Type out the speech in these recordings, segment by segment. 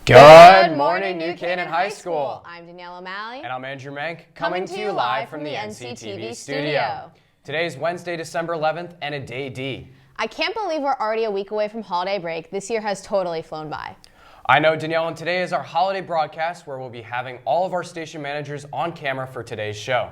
Good morning, New Canaan High School. I'm Danielle O'Malley. And I'm Andrew Mank, coming to you live from the NCTV studio. Today is Wednesday, December 11th, and a day D. I can't believe we're already a week away from holiday break. This year has totally flown by. I know, Danielle, and today is our holiday broadcast where we'll be having all of our station managers on camera for today's show.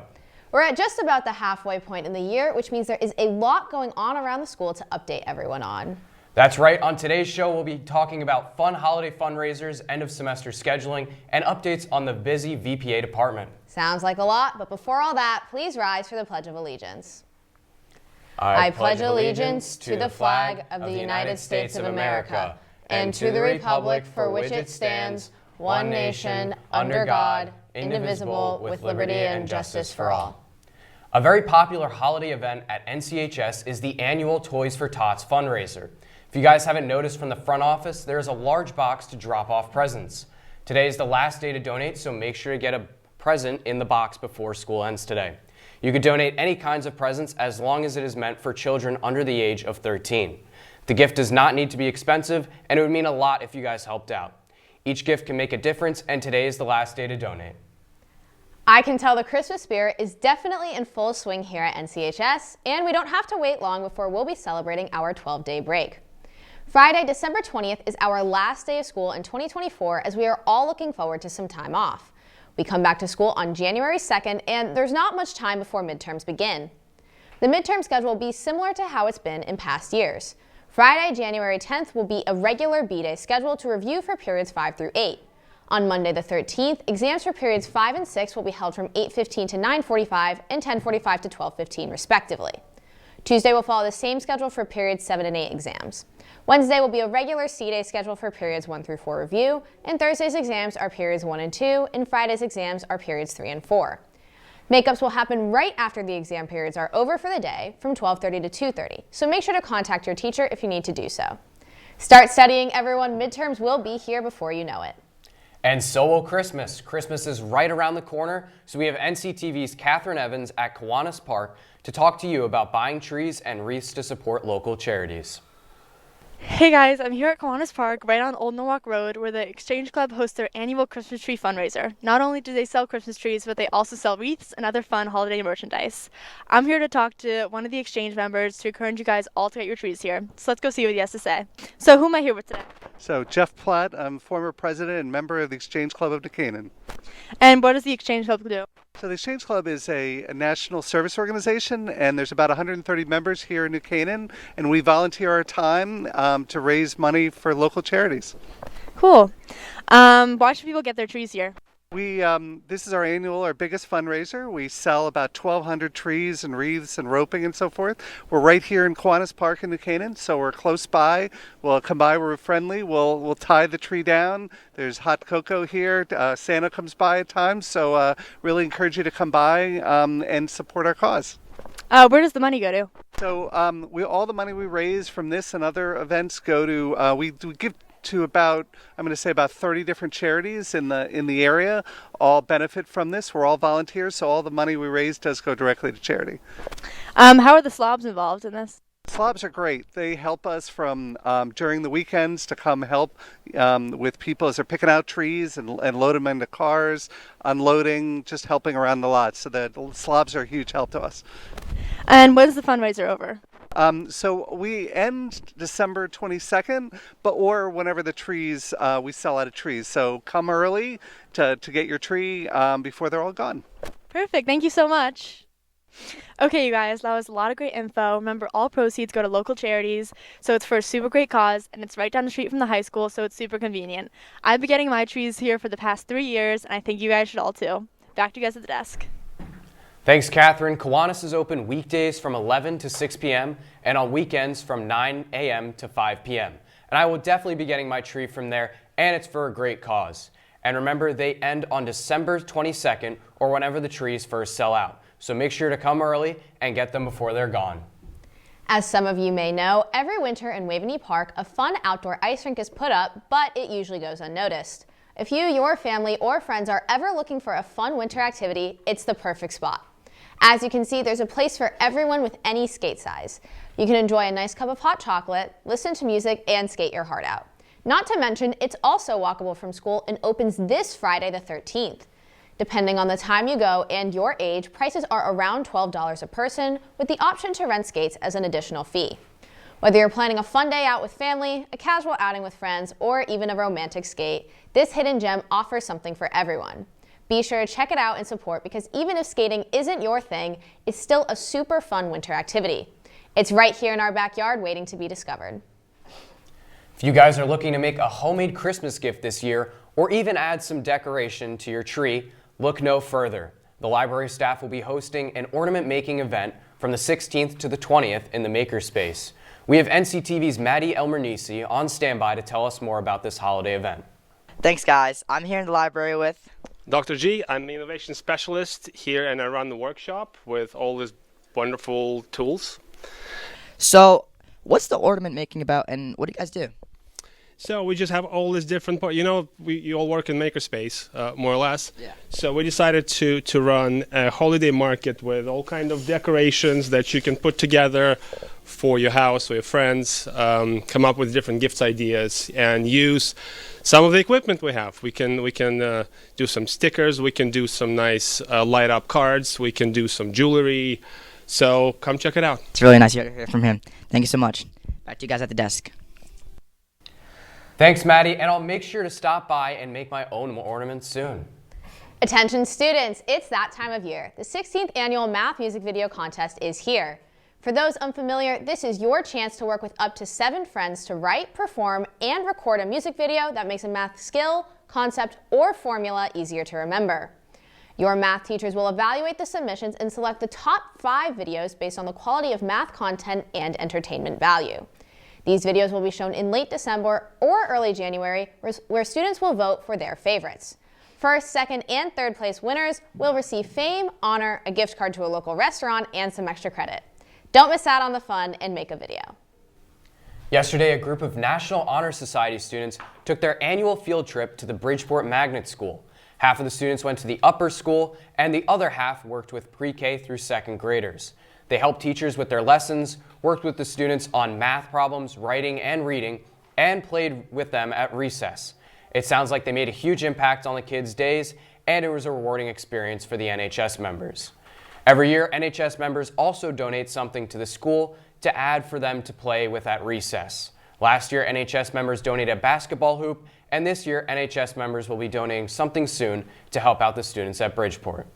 We're at just about the halfway point in the year, which means there is a lot going on around the school to update everyone on. That's right. On today's show, we'll be talking about fun holiday fundraisers, end of semester scheduling, and updates on the busy VPA department. Sounds like a lot, but before all that, please rise for the Pledge of Allegiance. I pledge allegiance to the flag of the United States of America and to the republic for which it stands, one nation, under God, indivisible, with liberty and justice for all. A very popular holiday event at NCHS is the annual Toys for Tots fundraiser. If you guys haven't noticed from the front office, there's a large box to drop off presents. Today is the last day to donate, so make sure to get a present in the box before school ends today. You could donate any kinds of presents as long as it is meant for children under the age of 13. The gift does not need to be expensive, and it would mean a lot if you guys helped out. Each gift can make a difference, and today is the last day to donate. I can tell the Christmas spirit is definitely in full swing here at NCHS, and we don't have to wait long before we'll be celebrating our 12-day break. Friday, December 20th is our last day of school in 2024 as we are all looking forward to some time off. We come back to school on January 2nd and there's not much time before midterms begin. The midterm schedule will be similar to how it's been in past years. Friday, January 10th will be a regular B-Day schedule to review for periods 5 through 8. On Monday the 13th, exams for periods 5 and 6 will be held from 8:15 to 9:45 and 10:45 to 12:15 respectively. Tuesday will follow the same schedule for periods 7 and 8 exams. Wednesday will be a regular C-Day schedule for periods 1 through 4 review, and Thursday's exams are periods 1 and 2, and Friday's exams are periods 3 and 4. Makeups will happen right after the exam periods are over for the day from 12:30 to 2:30, so make sure to contact your teacher if you need to do so. Start studying, everyone. Midterms will be here before you know it. And so will Christmas. Christmas is right around the corner, so we have NCTV's Catherine Evans at Kiwanis Park to talk to you about buying trees and wreaths to support local charities. Hey guys, I'm here at Kiwanis Park, right on Old Norwalk Road, where the Exchange Club hosts their annual Christmas tree fundraiser. Not only do they sell Christmas trees, but they also sell wreaths and other fun holiday merchandise. I'm here to talk to one of the Exchange members to encourage you guys all to get your trees here. So let's go see what he has to say. So who am I here with today? So Jeff Platt, I'm former president and member of the Exchange Club of New Canaan. And what does the Exchange Club do? So the Exchange Club is a national service organization, and there's about 130 members here in New Canaan, and we volunteer our time to raise money for local charities. Cool. Why should people get their trees here? This is our biggest fundraiser. We sell about 1,200 trees and wreaths and roping and so forth. We're right here in Kiwanis Park in New Canaan, so we're close by. We'll come by, we're friendly. We'll tie the tree down. There's hot cocoa here. Santa comes by at times, so really encourage you to come by and support our cause. Where does the money go to? So all the money we raise from this and other events go to, we give to about 30 different charities in the area. All benefit from this. We're all volunteers, so all the money we raise does go directly to charity. How are the slobs involved in this? Slobs are great. They help us from during the weekends to come help with people as they're picking out trees and load them into cars, unloading, just helping around the lot. So the slobs are a huge help to us. And when is the fundraiser over? So we end December 22nd, or whenever the trees, we sell out of trees. So come early to get your tree before they're all gone. Perfect. Thank you so much. Okay, you guys, that was a lot of great info. Remember, all proceeds go to local charities, so it's for a super great cause, and it's right down the street from the high school, so it's super convenient. I've been getting my trees here for the past 3 years, and I think you guys should all too. Back to you guys at the desk. Thanks, Catherine. Kiwanis is open weekdays from 11 to 6 p.m. and on weekends from 9 a.m. to 5 p.m. And I will definitely be getting my tree from there, and it's for a great cause. And remember, they end on December 22nd or whenever the trees first sell out. So make sure to come early and get them before they're gone. As some of you may know, every winter in Waveny Park, a fun outdoor ice rink is put up, but it usually goes unnoticed. If you, your family, or friends are ever looking for a fun winter activity, it's the perfect spot. As you can see, there's a place for everyone with any skate size. You can enjoy a nice cup of hot chocolate, listen to music, and skate your heart out. Not to mention, it's also walkable from school and opens this Friday the 13th. Depending on the time you go and your age, prices are around $12 a person, with the option to rent skates as an additional fee. Whether you're planning a fun day out with family, a casual outing with friends, or even a romantic skate, this hidden gem offers something for everyone. Be sure to check it out and support, because even if skating isn't your thing, it's still a super fun winter activity. It's right here in our backyard waiting to be discovered. If you guys are looking to make a homemade Christmas gift this year, or even add some decoration to your tree, look no further. The library staff will be hosting an ornament making event from the 16th to the 20th in the Makerspace. We have NCTV's Maddie Elmernisi on standby to tell us more about this holiday event. Thanks, guys. I'm here in the library with Dr. G. I'm an innovation specialist here, and I run the workshop with all these wonderful tools. So, what's the ornament making about, and what do you guys do? So we just have all these different parts. You know, you all work in Makerspace, more or less. Yeah. So we decided to run a holiday market with all kind of decorations that you can put together for your house or your friends. Come up with different gifts ideas and use some of the equipment we have. We can do some stickers. We can do some nice light up cards. We can do some jewelry. So come check it out. It's really nice to hear from him. Thank you so much. Back to you guys at the desk. Thanks, Maddie, and I'll make sure to stop by and make my own ornaments soon. Attention students, it's that time of year. The 16th annual Math Music Video Contest is here. For those unfamiliar, this is your chance to work with up to 7 friends to write, perform, and record a music video that makes a math skill, concept, or formula easier to remember. Your math teachers will evaluate the submissions and select the top 5 videos based on the quality of math content and entertainment value. These videos will be shown in late December or early January, where students will vote for their favorites. First, second, and third place winners will receive fame, honor, a gift card to a local restaurant, and some extra credit. Don't miss out on the fun and make a video. Yesterday, a group of National Honor Society students took their annual field trip to the Bridgeport Magnet School. Half of the students went to the upper school, and the other half worked with pre-K through 2nd graders. They helped teachers with their lessons, worked with the students on math problems, writing and reading, and played with them at recess. It sounds like they made a huge impact on the kids' days, and it was a rewarding experience for the NHS members. Every year, NHS members also donate something to the school to add for them to play with at recess. Last year, NHS members donated a basketball hoop, and this year, NHS members will be donating something soon to help out the students at Bridgeport.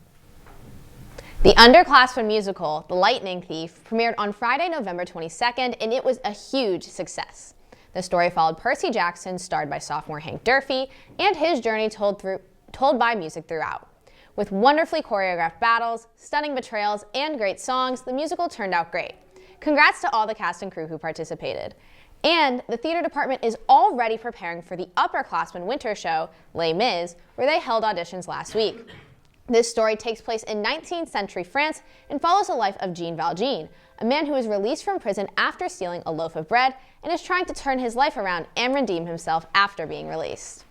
The underclassmen musical, The Lightning Thief, premiered on Friday, November 22nd, and it was a huge success. The story followed Percy Jackson, starred by sophomore Hank Durfee, and his journey told by music throughout. With wonderfully choreographed battles, stunning betrayals, and great songs, the musical turned out great. Congrats to all the cast and crew who participated. And the theater department is already preparing for the upperclassmen winter show, Les Mis, where they held auditions last week. This story takes place in 19th century France and follows the life of Jean Valjean, a man who was released from prison after stealing a loaf of bread and is trying to turn his life around and redeem himself after being released.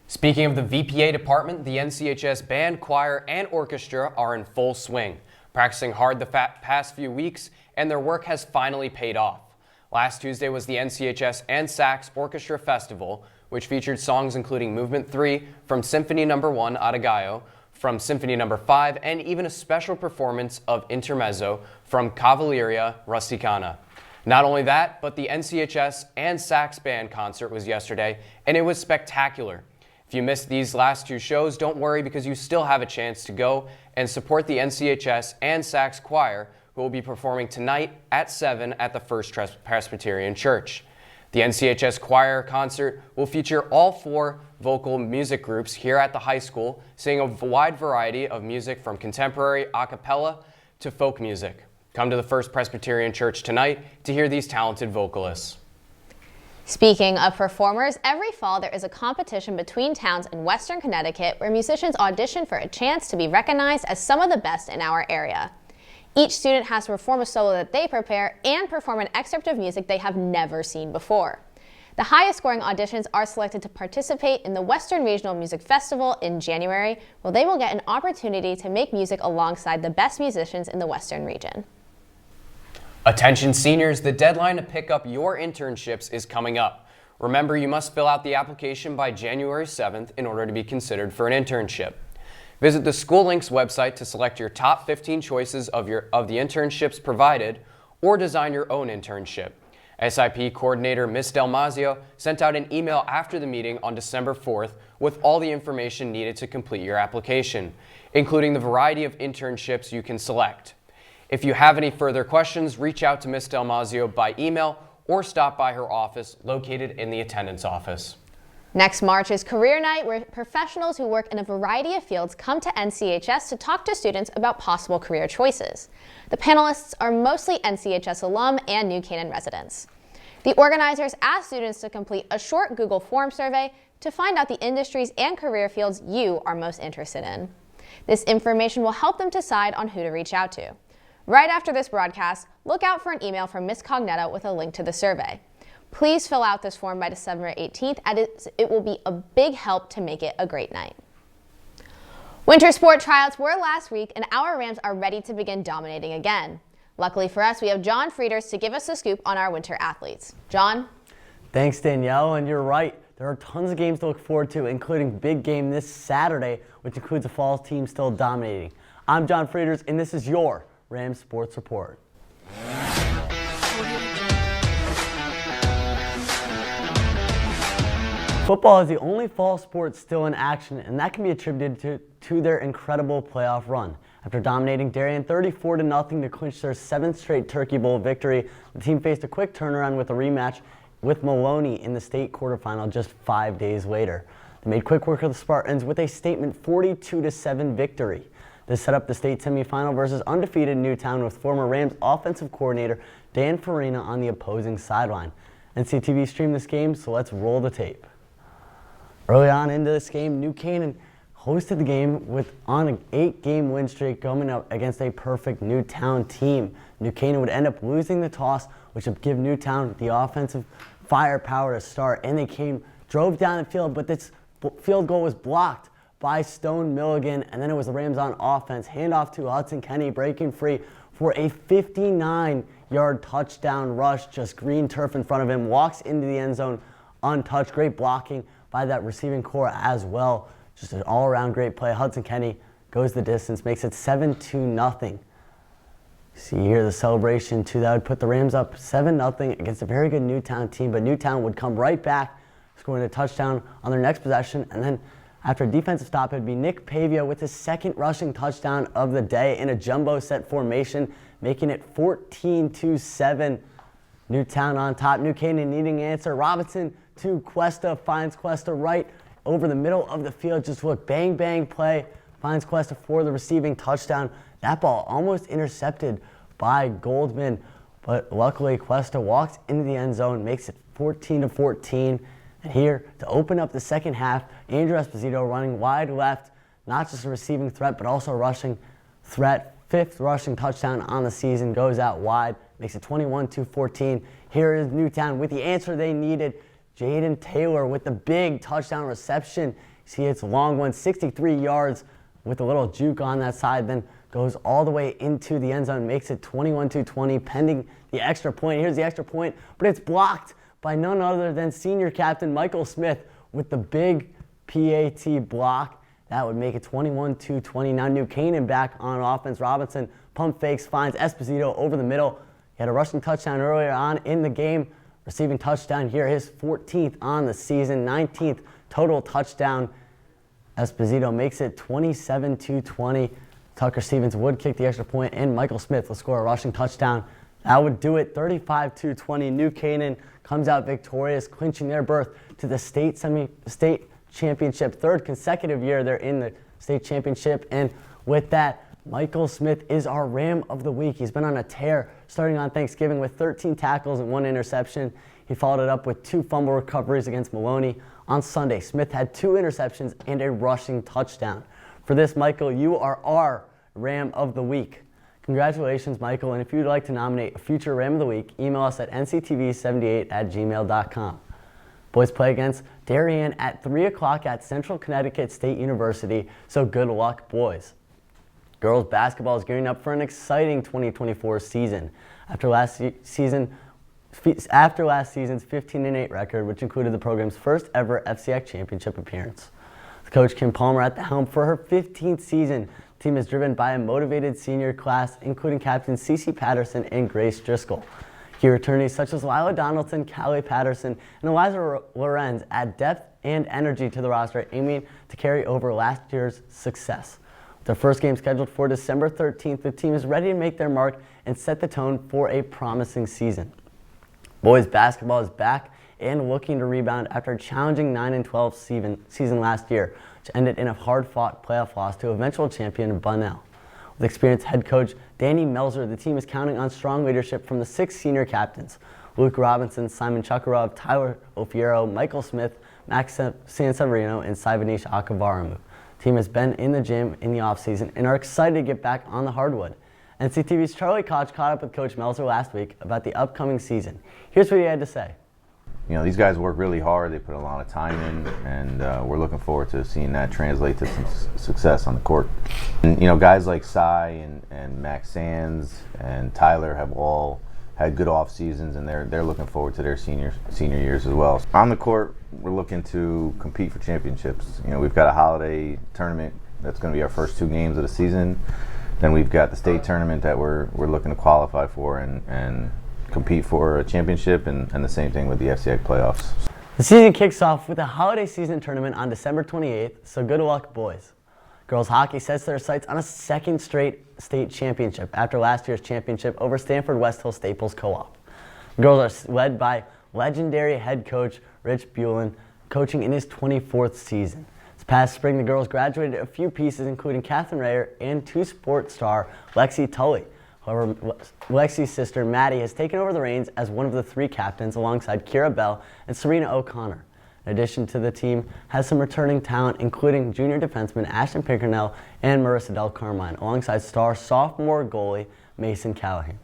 Speaking of the VPA department, the NCHS band, choir, and orchestra are in full swing, practicing hard the past few weeks, and their work has finally paid off. Last Tuesday was the NCHS and Sax Orchestra Festival, which featured songs including Movement 3 from Symphony No. 1 Adagio, from Symphony No. 5, and even a special performance of Intermezzo from Cavalleria Rusticana. Not only that, but the NCHS and Sax Band concert was yesterday, and it was spectacular. If you missed these last 2 shows, don't worry, because you still have a chance to go and support the NCHS and Sax Choir, who will be performing tonight at 7 at the First Presbyterian Church. The NCHS Choir concert will feature all 4 vocal music groups here at the high school, singing a wide variety of music from contemporary a cappella to folk music. Come to the First Presbyterian Church tonight to hear these talented vocalists. Speaking of performers, every fall there is a competition between towns in Western Connecticut where musicians audition for a chance to be recognized as some of the best in our area. Each student has to perform a solo that they prepare and perform an excerpt of music they have never seen before. The highest scoring auditions are selected to participate in the Western Regional Music Festival in January, where they will get an opportunity to make music alongside the best musicians in the Western region. Attention seniors, the deadline to pick up your internships is coming up. Remember, you must fill out the application by January 7th in order to be considered for an internship. Visit the School Links website to select your top 15 choices of the internships provided, or design your own internship. SIP coordinator Ms. Delmazio sent out an email after the meeting on December 4th with all the information needed to complete your application, including the variety of internships you can select. If you have any further questions, reach out to Ms. Delmazio by email or stop by her office located in the attendance office. Next March is Career Night, where professionals who work in a variety of fields come to NCHS to talk to students about possible career choices. The panelists are mostly NCHS alum and New Canaan residents. The organizers ask students to complete a short Google form survey to find out the industries and career fields you are most interested in. This information will help them decide on who to reach out to. Right after this broadcast, look out for an email from Ms. Cognetta with a link to the survey. Please fill out this form by December 18th, as it will be a big help to make it a great night. Winter sport tryouts were last week, and our Rams are ready to begin dominating again. Luckily for us, we have John Frieders to give us the scoop on our winter athletes. John? Thanks, Danielle, and you're right. There are tons of games to look forward to, including big game this Saturday, which includes the fall team still dominating. I'm John Frieders, and this is your Rams Sports Report. Football is the only fall sport still in action, and that can be attributed to their incredible playoff run. After dominating Darien 34-0 to clinch their 7th straight Turkey Bowl victory, the team faced a quick turnaround with a rematch with Maloney in the state quarterfinal just 5 days later. They made quick work of the Spartans with a statement 42-7 victory. This set up the state semifinal versus undefeated Newtown with former Rams offensive coordinator Dan Farina on the opposing sideline. NCTV streamed this game, so let's roll the tape. Early on into this game, New Canaan hosted the game on an 8-game win streak coming up against a perfect Newtown team. New Canaan would end up losing the toss, which would give Newtown the offensive firepower to start, and they drove down the field, but this field goal was blocked by Stone Milligan, and then it was the Rams on offense. Handoff to Hudson Kenny, breaking free for a 59-yard touchdown rush, just green turf in front of him, walks into the end zone untouched. Great blocking by that receiving core as well. Just an all-around great play. Hudson Kenny goes the distance, makes it 7-0. See here the celebration too. That would put the Rams up 7-0 against a very good Newtown team, but Newtown would come right back, scoring a touchdown on their next possession, and then after a defensive stop, it would be Nick Pavia with his second rushing touchdown of the day in a jumbo set formation, making it 14-7. Newtown on top. New Canaan needing an answer. Robinson to Cuesta, finds Cuesta right over the middle of the field. Just look, bang, bang play. Finds Cuesta for the receiving touchdown. That ball almost intercepted by Goldman, but luckily Cuesta walks into the end zone, makes it 14-14. And here to open up the second half, Andrew Esposito running wide left, not just a receiving threat, but also a rushing threat. 5th rushing touchdown on the season, goes out wide, makes it 21-14. Here is Newtown with the answer they needed. Jaden Taylor with the big touchdown reception. See, it's a long one, 63 yards with a little juke on that side, then goes all the way into the end zone, makes it 21-20, pending the extra point. Here's the extra point, but it's blocked by none other than senior captain Michael Smith with the big PAT block. That would make it 21-20. Now New Canaan back on offense. Robinson pump fakes, finds Esposito over the middle. He had a rushing touchdown earlier on in the game. Receiving touchdown here, his 14th on the season, 19th total touchdown. Esposito makes it 27-20. Tucker Stevens would kick the extra point, and Michael Smith will score a rushing touchdown. That would do it, 35-20. New Canaan comes out victorious, clinching their berth to the state championship. 3rd consecutive year they're in the state championship, and with that, Michael Smith is our Ram of the Week. He's been on a tear starting on Thanksgiving with 13 tackles and 1 interception. He followed it up with 2 fumble recoveries against Maloney. On Sunday, Smith had 2 interceptions and a rushing touchdown. For this, Michael, you are our Ram of the Week. Congratulations, Michael, and if you'd like to nominate a future Ram of the Week, email us at nctv78@gmail.com. Boys play against Darien at 3 o'clock at Central Connecticut State University, so good luck, boys. Girls basketball is gearing up for an exciting 2024 season. After last season after last season's 15-8 record, which included the program's first ever FCX championship appearance. With Coach Kim Palmer at the helm for her 15th season, the team is driven by a motivated senior class, including captains Cece Patterson and Grace Driscoll. Key returnees such as Lila Donaldson, Callie Patterson, and Eliza Lorenz add depth and energy to the roster, aiming to carry over last year's success. With their first game scheduled for December 13th, the team is ready to make their mark and set the tone for a promising season. Boys basketball is back and looking to rebound after a challenging 9-12 season last year, which ended in a hard-fought playoff loss to eventual champion Bunnell. With experienced head coach Danny Melzer, the team is counting on strong leadership from the 6 senior captains: Luke Robinson, Simon Chukarov, Tyler Ofiero, Michael Smith, Max Sanseverino, and Sivanish Akavaramu. The team has been in the gym in the offseason and are excited to get back on the hardwood. NCTV's Charlie Koch caught up with Coach Melzer last week about the upcoming season. Here's what he had to say. You know, these guys work really hard. They put a lot of time in, and we're looking forward to seeing that translate to some success on the court. And, you know, guys like Cy and Max Sands and Tyler have all had good off seasons, and they're looking forward to their senior years as well. On the court, we're looking to compete for championships. You know, we've got a holiday tournament that's going to be our first 2 games of the season. Then we've got the state tournament that we're looking to qualify for and compete for a championship, and the same thing with the FCX playoffs. The season kicks off with a holiday season tournament on December 28th, so good luck, boys. Girls hockey sets their sights on a second straight state championship after last year's championship over Stanford West Hill Staples Co-op. The girls are led by legendary head coach Rich Bulin, coaching in his 24th season. This past spring, the girls graduated a few pieces, including Catherine Rayer and 2 sport star Lexi Tully. However, Lexi's sister, Maddie, has taken over the reins as one of the 3 captains alongside Kira Bell and Serena O'Connor. In addition to the team, has some returning talent, including junior defenseman Ashton Pinkernell and Marissa Del Carmine, alongside star sophomore goalie Mason Callahan.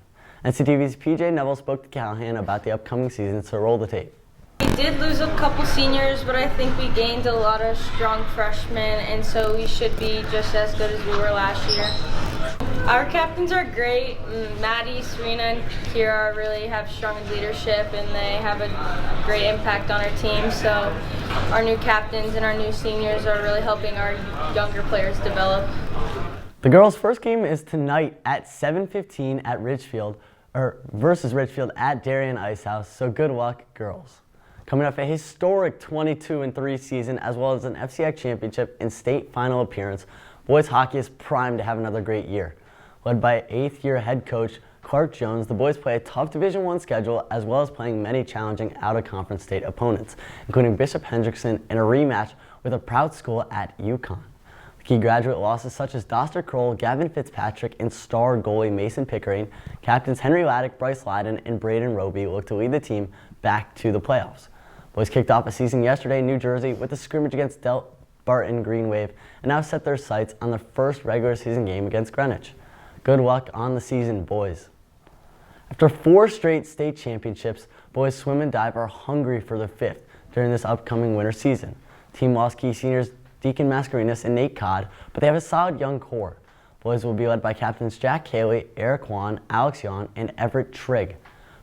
NCTV's PJ Neville spoke to Callahan about the upcoming season, so roll the tape. We did lose a couple seniors, but I think we gained a lot of strong freshmen, and so we should be just as good as we were last year. Our captains are great. Maddie, Serena, and Kira really have strong leadership, and they have a great impact on our team. So our new captains and our new seniors are really helping our younger players develop. The girls' first game is tonight at 7:15 at versus Ridgefield at Darien Ice House, so good luck, girls. Coming off a historic 22-3 season, as well as an FCX championship and state final appearance, boys hockey is primed to have another great year. Led by 8th-year head coach Clark Jones, the boys play a tough Division I schedule, as well as playing many challenging out-of-conference state opponents, including Bishop Hendrickson in a rematch with a proud school at UConn. The key graduate losses such as Doster Kroll, Gavin Fitzpatrick, and star goalie Mason Pickering, captains Henry Laddick, Bryce Lyden, and Braden Roby look to lead the team back to the playoffs. Boys kicked off a season yesterday in New Jersey with a scrimmage against Barton Green Wave, and now set their sights on the first regular season game against Greenwich. Good luck on the season, boys. After 4 straight state championships, boys swim and dive are hungry for the 5th during this upcoming winter season. The team lost key seniors Deacon Mascarinas and Nate Codd, but they have a solid young core. Boys will be led by captains Jack Haley, Eric Juan, Alex Yon, and Everett Trigg.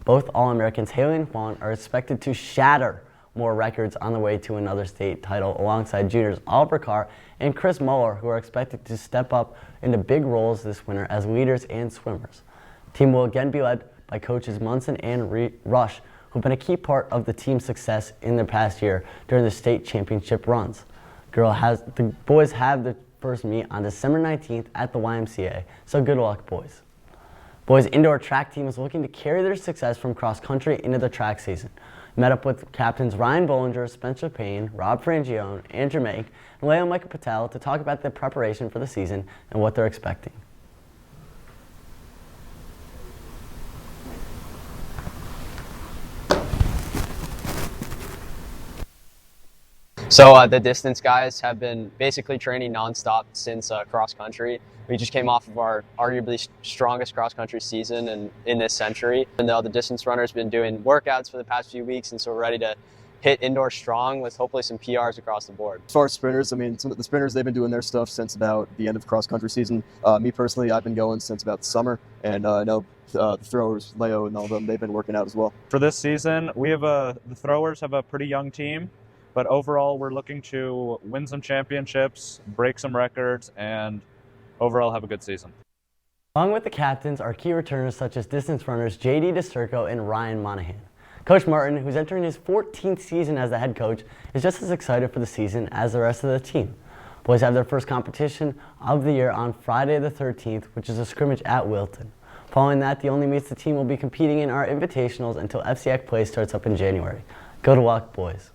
Both All-Americans Haley and Juan are expected to shatter more records on the way to another state title, alongside juniors Oliver Carr and Chris Muller, who are expected to step up into big roles this winter as leaders and swimmers. The team will again be led by coaches Munson and Rush, who've been a key part of the team's success in the past year during the state championship runs. The boys have the first meet on December 19th at the YMCA, so good luck, boys. Boys indoor track team is looking to carry their success from cross country into the track season. Met up with captains Ryan Bollinger, Spencer Payne, Rob Frangione, Andrew Mank, and Leo Michael Patel to talk about the preparation for the season and what they're expecting. So the distance guys have been basically training nonstop since cross country. We just came off of our arguably strongest cross country season in this century. And the distance runners been doing workouts for the past few weeks, and so we're ready to hit indoor strong with hopefully some PRs across the board. As far as sprinters, I mean, some of the sprinters, they've been doing their stuff since about the end of cross-country season. Me personally, I've been going since about the summer, and I know the throwers, Leo and all of them, they've been working out as well. For this season, the throwers have a pretty young team, but overall we're looking to win some championships, break some records, and overall have a good season. Along with the captains are key returners such as distance runners JD DeCirco and Ryan Monahan. Coach Martin, who's entering his 14th season as the head coach, is just as excited for the season as the rest of the team. Boys have their first competition of the year on Friday the 13th, which is a scrimmage at Wilton. Following that, the only meets the team will be competing in our invitationals until FCX play starts up in January. Go to luck, boys.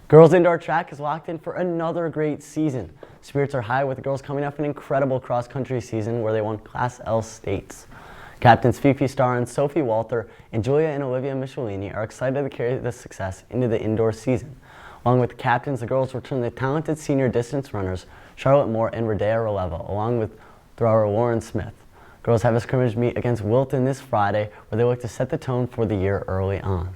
Girls indoor track is locked in for another great season. Spirits are high with the girls coming off an incredible cross-country season where they won Class L states. Captains Fifi Starr and Sophie Walter and Julia and Olivia Michelini are excited to carry this success into the indoor season. Along with the captains, the girls return the talented senior distance runners Charlotte Moore and Rodea Releva, along with thrower Lauren Smith. Girls have a scrimmage meet against Wilton this Friday where they look to set the tone for the year early on.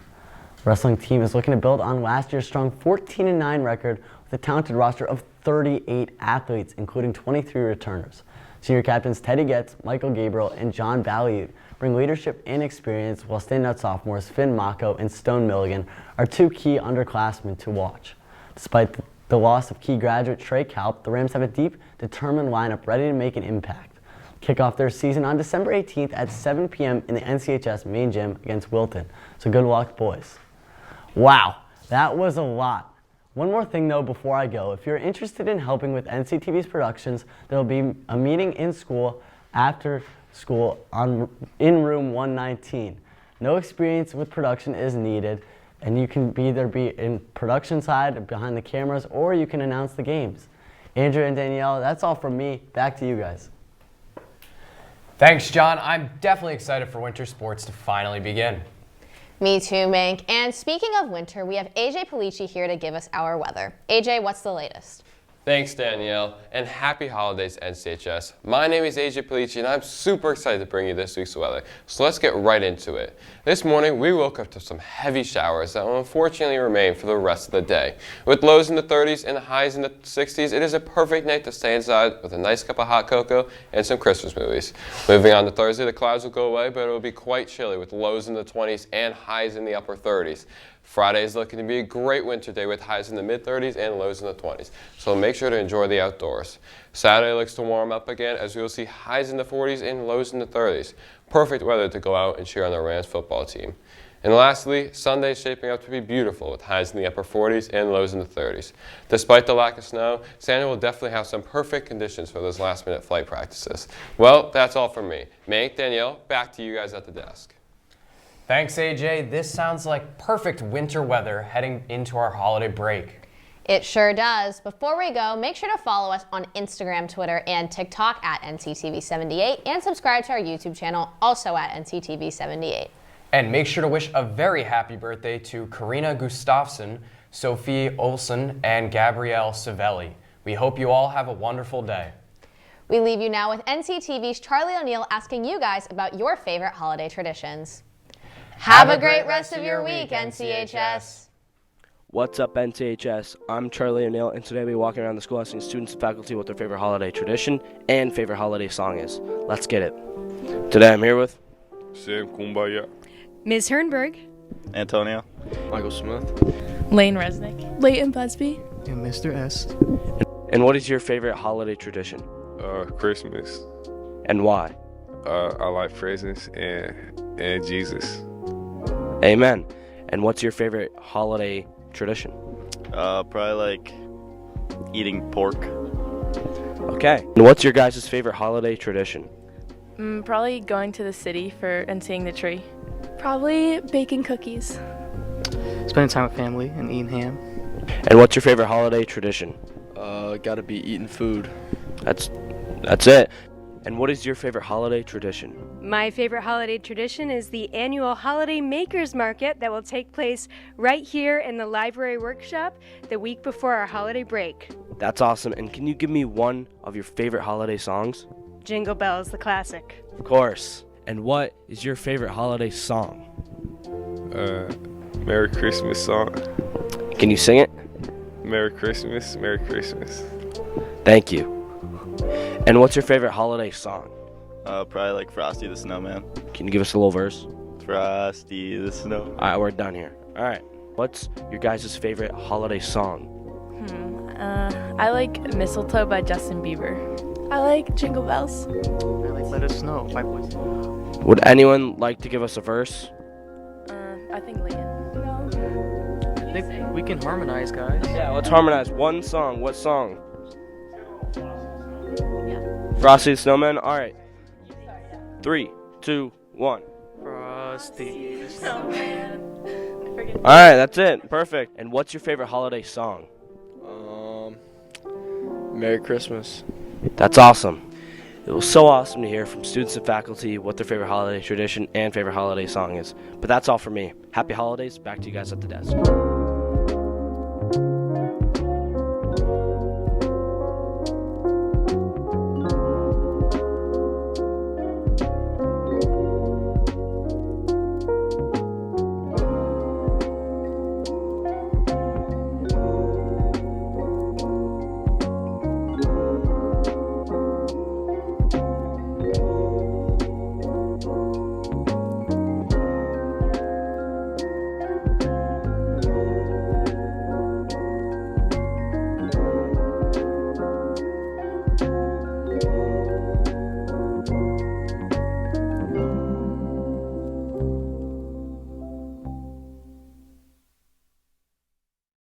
The wrestling team is looking to build on last year's strong 14-9 record with a talented roster of 38 athletes, including 23 returners. Senior captains Teddy Getz, Michael Gabriel, and John Balliute bring leadership and experience, while standout sophomores Finn Mako and Stone Milligan are two key underclassmen to watch. Despite the loss of key graduate Trey Kalp, the Rams have a deep, determined lineup ready to make an impact. Kick off their season on December 18th at 7 p.m. in the NCHS main gym against Wilton. So good luck, boys. Wow, that was a lot. One more thing though before I go. If you're interested in helping with NCTV's productions, there will be a meeting in school after school in room 119. No experience with production is needed, and you can either be in production side, behind the cameras, or you can announce the games. Andrew and Danielle, that's all from me. Back to you guys. Thanks, John. I'm definitely excited for winter sports to finally begin. Me too, Mank. And speaking of winter, we have AJ Pellicci here to give us our weather. AJ, what's the latest? Thanks, Danielle, and happy holidays, NCHS. My name is AJ Pellicci, and I'm super excited to bring you this week's weather. So let's get right into it. This morning, we woke up to some heavy showers that will unfortunately remain for the rest of the day. With lows in the 30s and highs in the 60s, it is a perfect night to stay inside with a nice cup of hot cocoa and some Christmas movies. Moving on to Thursday, the clouds will go away, but it will be quite chilly with lows in the 20s and highs in the upper 30s. Friday is looking to be a great winter day with highs in the mid-30s and lows in the 20s, so make sure to enjoy the outdoors. Saturday looks to warm up again as we will see highs in the 40s and lows in the 30s. Perfect weather to go out and cheer on the Rams football team. And lastly, Sunday is shaping up to be beautiful with highs in the upper 40s and lows in the 30s. Despite the lack of snow, Santa will definitely have some perfect conditions for those last-minute flight practices. Well, that's all from me. Mank, Danielle, back to you guys at the desk. Thanks, AJ. This sounds like perfect winter weather heading into our holiday break. It sure does. Before we go, make sure to follow us on Instagram, Twitter, and TikTok at NCTV78 and subscribe to our YouTube channel, also at NCTV78. And make sure to wish a very happy birthday to Karina Gustafsson, Sophie Olsen, and Gabrielle Savelli. We hope you all have a wonderful day. We leave you now with NCTV's Charlie O'Neill asking you guys about your favorite holiday traditions. Have a great rest of your week, NCHS. What's up, NCHS? I'm Charlie O'Neill, and today we'll be walking around the school asking students and faculty what their favorite holiday tradition and favorite holiday song is. Let's get it. Today I'm here with Sam Kumbaya, Ms. Hernberg, Antonio, Michael Smith, Lane Resnick, Leighton Busby, and Mr. S. And what is your favorite holiday tradition? Christmas. And why? I like presents and Jesus. Amen. And what's your favorite holiday tradition? Probably like eating pork. Okay. And what's your guys' favorite holiday tradition? Probably going to the city and seeing the tree. Probably baking cookies. Spending time with family and eating ham. And what's your favorite holiday tradition? Gotta be eating food. That's it. And what is your favorite holiday tradition? My favorite holiday tradition is the annual Holiday Makers Market that will take place right here in the library workshop the week before our holiday break. That's awesome. And can you give me one of your favorite holiday songs? Jingle Bells, the classic. Of course. And what is your favorite holiday song? Merry Christmas song. Can you sing it? Merry Christmas, Merry Christmas. Thank you. And what's your favorite holiday song? Probably like Frosty the Snowman. Can you give us a little verse? Frosty the Snow. All right, we're done here. All right. What's your guys' favorite holiday song? I like Mistletoe by Justin Bieber. I like Jingle Bells. I like Let It Snow by Boys. Would anyone like to give us a verse? I think Liam. I think we can harmonize, guys. Yeah, let's harmonize. One song. What song? Frosty the Snowman? All right. 3, 2, 1. Frosty the Snowman. All right, that's it. Perfect. And what's your favorite holiday song? Merry Christmas. That's awesome. It was so awesome to hear from students and faculty what their favorite holiday tradition and favorite holiday song is. But that's all for me. Happy holidays. Back to you guys at the desk.